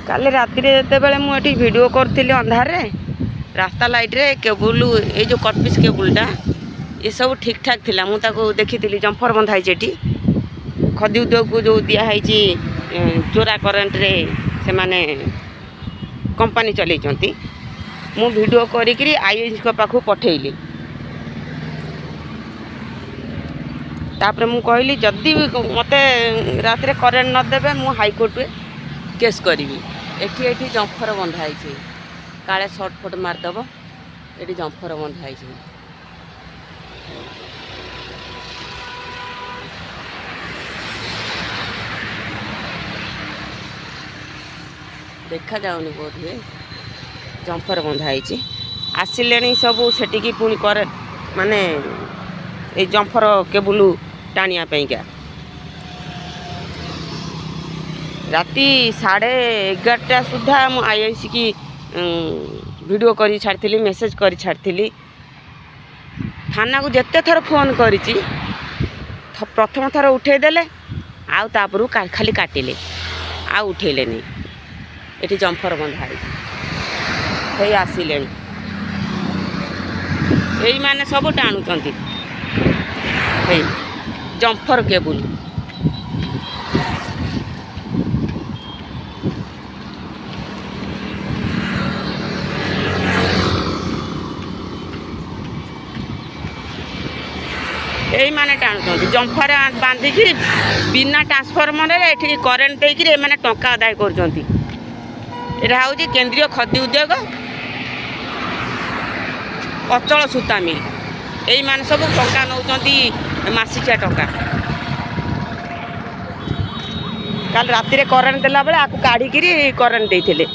काली राति जितेबाला मुझे वीडियो करी अंधार रास्ता लाइट रे केबुल ये जो कटपिस केबुलटा ये सब ठीक ठाक थिला मु ताको देखी जम्फर बंधाई ये खदी उद्योग को जो दिखाई चोरा करेन्ट रे से माने कंपनी चलई मु वीडियो करी आईएस पाखु पठेली तापर मु कहली जदि मते रात रे करेन्ट न देबे मु हाईकोर्ट रे केस करी एठी जम्फर बंधाई काले सर्टफट मारदेव ये जम्फर बंधाई देखा जाऊनी बोध हुए जम्फर बंधाई आसिले सब सेटिकी पुणी करे माने ये जम्फर केबुल टाणिया क्या राति 11:30 सुधा मु आईआईसी की वीडियो करी छाड़ी मेसेज करी छाड़ी थाना को जिते थर फोन करी प्रथम थर उठेदेले आउ तापरू खाली काटिले आ उठेले नहीं ये जम्फर बंधाई आसिले यही माने सब टाणुचंती जम्फर केबुल यही माने टाणुचंती जम्फर बांधिकी बिना ट्रांसफॉर्मर ये करेन्ट देकर मैंने टंका आदाय कर हूँ केंद्रीय खदी उद्योग अचल सूता मिल यही माने सब टंका नौ मासिकिया टंका काल राति रे करेन्ट देला बेले आपको काढ़ी करेन्ट देते